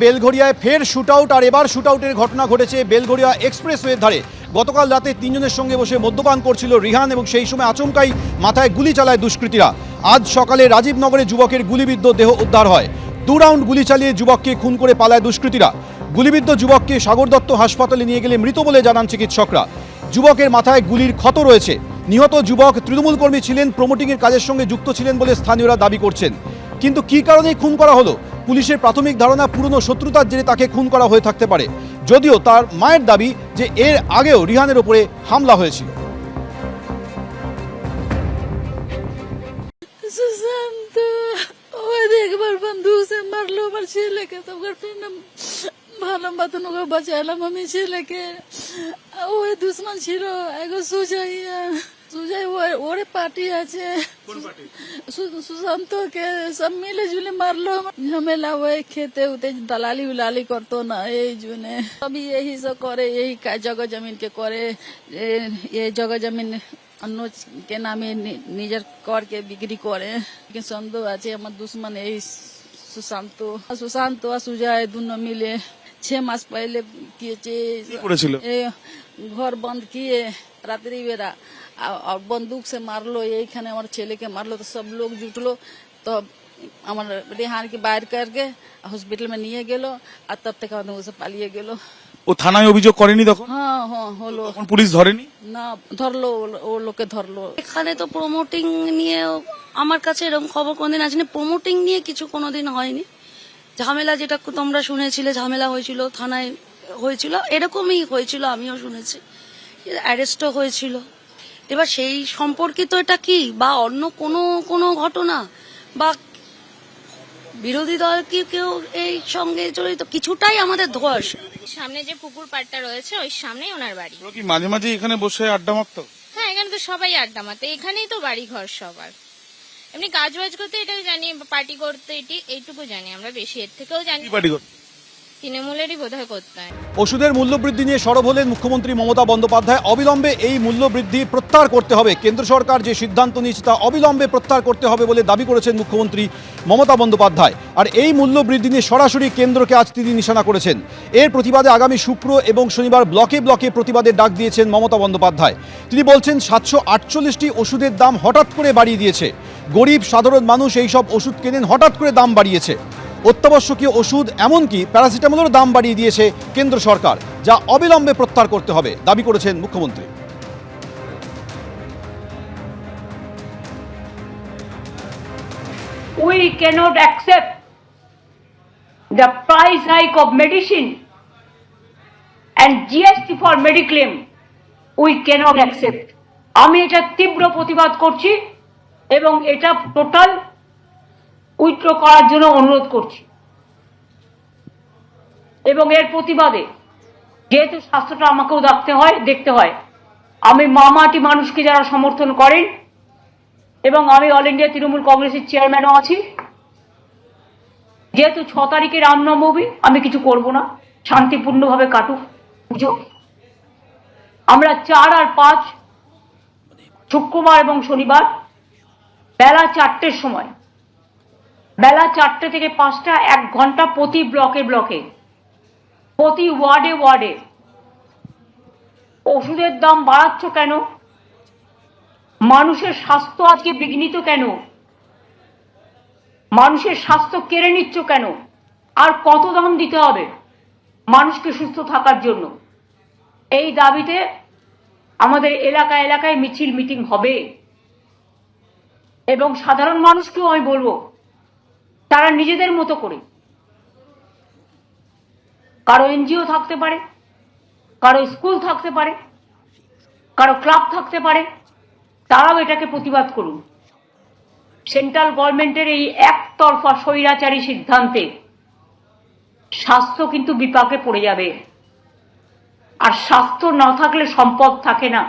বেলঘরিয়ায় ফের শুটআউট আর এবার শুটআউটের ঘটনা ঘটেছে বেলঘরিয়া এক্সপ্রেসওয়ের ধারে। গতকাল রাতে তিনজনের সঙ্গে বসে মদ্যপান করছিল রিহান এবং সেই সময় আচমকাই মাথায় গুলি চালায় দুষ্কৃতীরা। আজ সকালে রাজীবনগরে যুবকের গুলিবিদ্ধ দেহ উদ্ধার হয়। 2 রাউন্ড গুলি চালিয়ে যুবককে খুন করে পালায় দুষ্কৃতীরা। গুলিবিদ্ধ যুবককে সাগর দত্ত হাসপাতালে নিয়ে গেলে মৃত বলে জানান চিকিৎসকরা। যুবকের মাথায় গুলির ক্ষত রয়েছে। নিহত যুবক তৃণমূল কর্মী ছিলেন, প্রমোটিংয়ের কাজের সঙ্গে যুক্ত ছিলেন বলে স্থানীয়রা দাবি করছেন। কিন্তু কী কারণে খুন করা হলো? পুলিশের প্রাথমিক ধারণা পুরনো শত্রুতার জেরে তাকে খুন করা হয়ে থাকতে পারে, যদিও তার মায়ের দাবি যে এর আগেও রিহানের ওপরে হামলা হয়েছিল। একবার বন্ধু সে মারলো আমার ছেলেকে, তো ভালো মতন ওকে বাঁচালাম আমি ছেলেকে। ওই দুশ্মন ছিল এগো সুজাই ওরে পার্টি আছে সুশান্তকে, সব মিলে জুলে মারলো। ঝামেলা ওই খেতে উতে দালালি উলালি করতো না, এই জন্যে সবই यही सब করে, यही জগা জমিনকে করে। এই জগা জমিন অন্য কে নামে নিজের করকে বিক্রি করে। সন্দেহ আছে আমার দুশ্মন এই সুশান্ত আর সুজয় দুনো মিলে 6 মাস पहले किए घर बंद किए रात्रि बेरा और बंदूक से मारलो। এইখানে আমার ছেলেকে মারলো, তো সব লোক জুটলো, তো আমার রেহানকে বাইর করকে হসপিটাল में নিয়ে গেল, আর তব থেকে ওসে পালিয়ে গেল। ও থানায় অভিযোগ করেনি তখন? হ্যাঁ হলো। তখন পুলিশ ধরেনি? না ধরলো, ও লোকে ধরলো। এখানে তো প্রমোটিং নিয়ে আমার কাছে এরকম খবর কোনদিন আসেনি। প্রমোটিং নিয়ে কিছু কোনোদিন হয়নি। ঝামেলা যেটা তোমরা শুনেছিলে, ঝামেলা হয়েছিল, থানায় হয়েছিল, এরকমই হয়েছিল, আমিও শুনেছি। অ্যারেস্টও হয়েছিল। এবার সেই সম্পর্কিত এটা কি বা অন্য কোনো ঘটনা বা বিরোধী দল কি কেউ এই সঙ্গে জড়িত, কিছুটাই আমাদের ধোঁয়াশ। সামনে যে পুকুর পাড়টা রয়েছে ওই সামনেই ওনার বাড়ি। কি মাঝে মাঝে এখানে বসে আড্ডা মারতো? হ্যাঁ, এখানে তো সবাই আড্ডা মারতো, এখানেই তো বাড়ি ঘর সবার। এমনি কাজ বাজ করতে এটাই জানি, পার্টি করতে এইটুকু জানি আমরা, বেশি এর থেকেও জানি। পার্টি করতো? তৃণমূলেরই বোধহয় করতে হয়। ওষুধের মূল্যবৃদ্ধি নিয়ে সরব হলেন মুখ্যমন্ত্রী মমতা বন্দ্যোপাধ্যায়। অবিলম্বে এই মূল্যবৃদ্ধি প্রত্যাহার করতে হবে। কেন্দ্র সরকার যে সিদ্ধান্ত নিয়েছে তা অবিলম্বে প্রত্যাহার করতে হবে বলে দাবি করেছেন মুখ্যমন্ত্রী মমতা বন্দ্যোপাধ্যায়। আর এই মূল্যবৃদ্ধি নিয়ে সরাসরি কেন্দ্রকে আজ তিনি নিশানা করেছেন। এর প্রতিবাদে আগামী শুক্র এবং শনিবার ব্লকে ব্লকে প্রতিবাদের ডাক দিয়েছেন মমতা বন্দ্যোপাধ্যায়। তিনি বলছেন 748টি ওষুধের দাম হঠাৎ করে বাড়িয়ে দিয়েছে। গরিব সাধারণ মানুষ এই সব ওষুধ কেনেন, হঠাৎ করে দাম বাড়িয়েছে। অত্যাবশ্যকীয় ওষুধ এমনকি প্যারাসিটামলের দাম বাড়িয়ে দিয়েছে কেন্দ্র সরকার, যা অবিলম্বে প্রত্যাহার করতে হবে দাবি করেছেন মুখ্যমন্ত্রী। We cannot accept the price hike of medicine and GST for mediclaim. We cannot accept. আমি এটা তীব্র প্রতিবাদ করছি এবং এটা টোটাল উইথড্র করার জন্য অনুরোধ করছি। এবং এর প্রতিবাদে যেহেতু স্বাস্থ্যটা আমাকেও দেখতে হয়, আমি মামাটি মানুষকে যারা সমর্থন করেন এবং আমি অল ইন্ডিয়া তৃণমূল কংগ্রেসের চেয়ারম্যানও আছি, যেহেতু 6 তারিখে রামনবমী, আমি কিছু করব না, শান্তিপূর্ণভাবে কাটুক পুজো। আমরা 4 আর 5 শুক্রবার এবং শনিবার বেলা 4টের সময়, বেলা 4টে থেকে 5টা 1 ঘন্টা প্রতি ব্লকে প্রতি ওয়ার্ডে ওষুধের দাম বাড়াচ্ছ কেন? মানুষের স্বাস্থ্য আজকে বিঘ্নিত কেন? মানুষের স্বাস্থ্য কেড়ে নিচ্ছ কেন? আর কত দাম দিতে হবে মানুষকে সুস্থ থাকার জন্য? এই দাবিতে আমাদের এলাকায় মিছিল মিটিং হবে এবং সাধারণ মানুষকেও আমি বলবো তারা নিজেদের মতো করে, কারো এনজিও থাকতে পারে, কারো স্কুল থাকতে পারে, কারো ক্লাব থাকতে পারে, তারাও এটাকে প্রতিবাদ করুন। সেন্ট্রাল গভর্নমেন্টের এই একতরফা স্বৈরাচারী সিদ্ধান্তে স্বাস্থ্য কিন্তু বিপাকে পড়ে যাবে। আর স্বাস্থ্য না থাকলে সম্পদ থাকে না।